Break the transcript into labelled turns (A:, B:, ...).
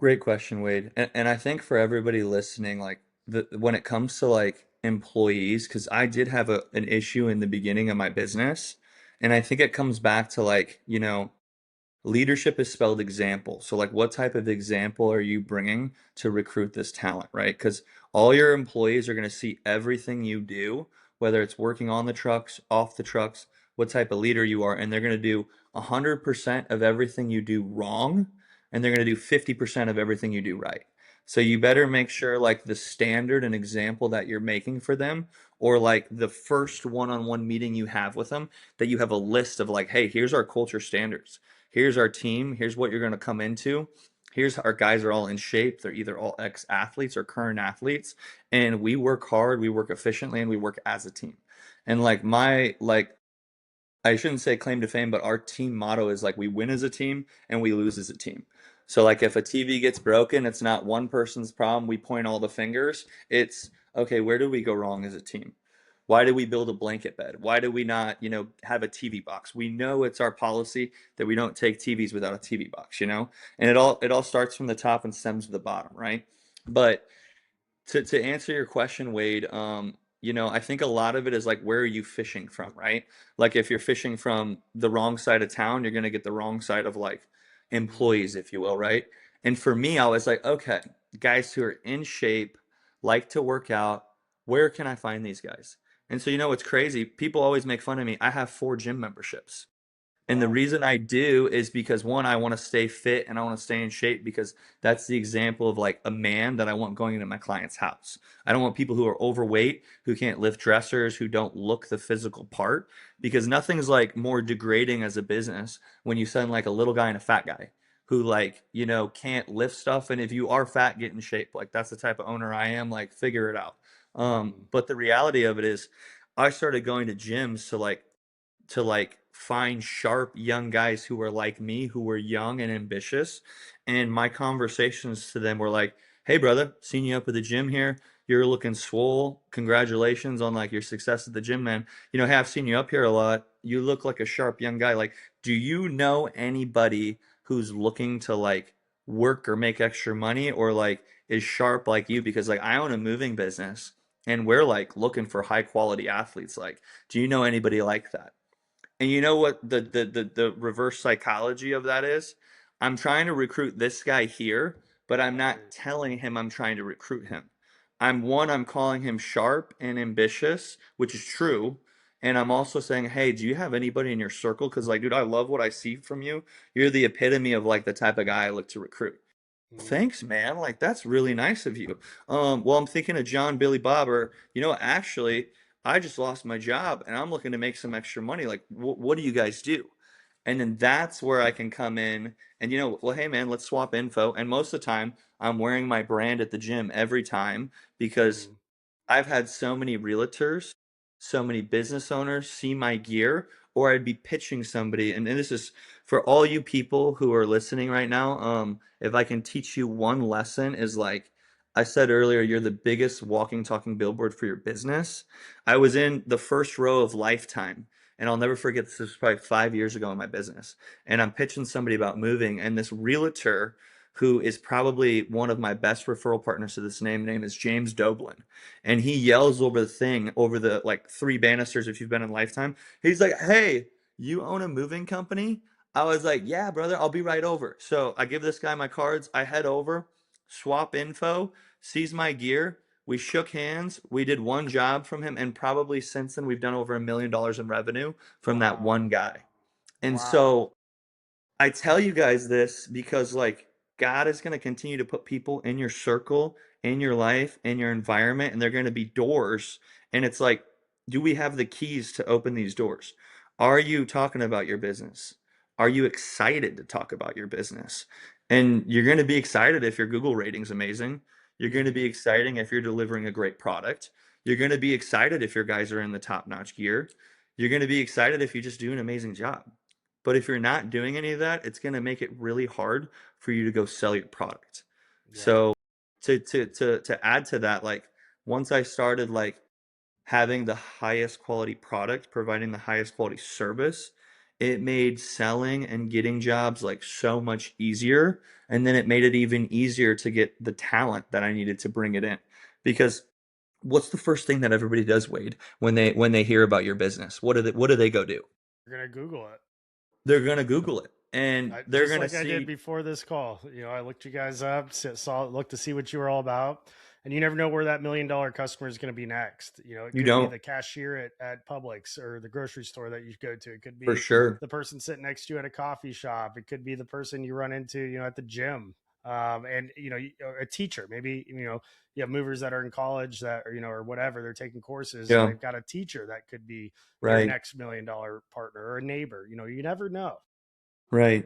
A: Great question, Wade. And I think for everybody listening, like when it comes to like employees, because I did have an issue in the beginning of my business, and I think it comes back to like, leadership is spelled example. So like what type of example are you bringing to recruit this talent, right? Because all your employees are going to see everything you do, whether it's working on the trucks, off the trucks, what type of leader you are, and they're going to do 100% of everything you do wrong, and they're going to do 50% of everything you do right. So you better make sure like the standard and example that you're making for them, or like the first one-on-one meeting you have with them, that you have a list of like, hey, here's our culture standards. Here's our team. Here's what you're going to come into. Here's our guys are all in shape. They're either all ex-athletes or current athletes. And we work hard, we work efficiently, and we work as a team. And I shouldn't say claim to fame, but our team motto is like we win as a team and we lose as a team. So like if a TV gets broken, it's not one person's problem. We point all the fingers. It's okay, where did we go wrong as a team? Why did we build a blanket bed? Why do we not, have a TV box? We know it's our policy that we don't take TVs without a TV box. And it all starts from the top and stems to the bottom, right? But to answer your question, Wade, I think a lot of it is like where are you fishing from, right? Like if you're fishing from the wrong side of town, you're gonna get the wrong side of like
B: Hmm.
A: employees, if you will, right? And for me, I was like, okay, guys who are in shape, like to work out, where can I find these guys? And so you know what's crazy? People always make fun of me. I have 4 gym memberships. And the
B: Wow.
A: reason I do is because one, I want to stay fit and I want to stay in shape because that's the example of like a man that I want going into my client's house. I don't want people who are overweight, who can't lift dressers, who don't look the physical part, because nothing's like more degrading as a business when you send like a little guy and a fat guy who like, can't lift stuff. And if you are fat, get in shape. Like that's the type of owner I am, like figure it out.
B: Hmm.
A: But the reality of it is I started going to gyms to like find sharp young guys who were like me, who were young and ambitious. And my conversations to them were like, "Hey, brother, seen you up at the gym here. You're looking swole. Congratulations on like your success at the gym, man. Hey, I've seen you up here a lot. You look like a sharp young guy. Like, do you know anybody who's looking to like work or make extra money or like is sharp like you? Because like I own a moving business and we're like looking for high quality athletes. Like, do you know anybody like that?" And you know what the reverse psychology of that is? I'm trying to recruit this guy here, but I'm not
B: Right.
A: telling him I'm trying to recruit him. I'm calling him sharp and ambitious, which is true. And I'm also saying, hey, do you have anybody in your circle? Because like, dude, I love what I see from you. You're the epitome of like the type of guy I look to recruit.
B: Hmm.
A: Thanks, man. Like that's really nice of you. Well, I'm thinking of John Billy Bobber. Actually, I just lost my job and I'm looking to make some extra money. Like, what do you guys do? And then that's where I can come in and well, hey man, let's swap info. And most of the time, I'm wearing my brand at the gym every time because
B: Hmm.
A: I've had so many realtors, so many business owners see my gear, or I'd be pitching somebody. And this is for all you people who are listening right now. If I can teach you one lesson, is like I said earlier, you're the biggest walking, talking billboard for your business. I was in the first row of Lifetime, and I'll never forget this was probably 5 years ago in my business. And I'm pitching somebody about moving, and this realtor who is probably one of my best referral partners to this name is James Doblin, and he yells over the thing over the like 3 banisters if you've been in Lifetime. He's like, "Hey, you own a moving company?" I was like, "Yeah, brother, I'll be right over." So I give this guy my cards. I head over, swap info, sees my gear. We shook hands. We did one job from him, and probably since then we've done over $1 million in revenue from that
B: Wow.
A: one guy. And
B: Wow.
A: so I tell you guys this because like God is going to continue to put people in your circle, in your life, in your environment, and they're going to be doors. And it's like, do we have the keys to open these doors? Are you talking about your business? Are you excited to talk about your business? And you're going to be excited if your Google rating's amazing. You're going to be
B: Hmm.
A: exciting if you're delivering a great product. You're going to be excited if your guys are in the top-notch gear. You're going to be excited if you just do an amazing job. But if you're not doing any of that, it's going to make it really hard for you to go sell your product.
B: Yeah.
A: So to add to that, like once I started like having the highest quality product, providing the highest quality service, it made selling and getting jobs like so much easier. And then it made it even easier to get the talent that I needed to bring it in. Because what's the first thing that everybody does, Wade, when they hear about your business? What do they go do?
B: You're gonna Google it.
A: They're gonna Google it and they're
B: Just
A: gonna
B: like I did
A: see
B: before this call. I looked you guys up, saw, looked to see what you were all about, and you never know where that $1 million customer is going to be next. It
A: you
B: could be
A: don't
B: the cashier at Publix or the grocery store that you go to. It could
A: for
B: be
A: sure.
B: the person sitting next to you at a coffee shop. It could be the person you run into, at the gym. And a teacher, maybe you have movers that are in college that or or whatever, they're taking courses and
A: Yeah,
B: they've got a teacher that could be their
A: right,
B: next $1 million partner or a neighbor. You never know.
A: right.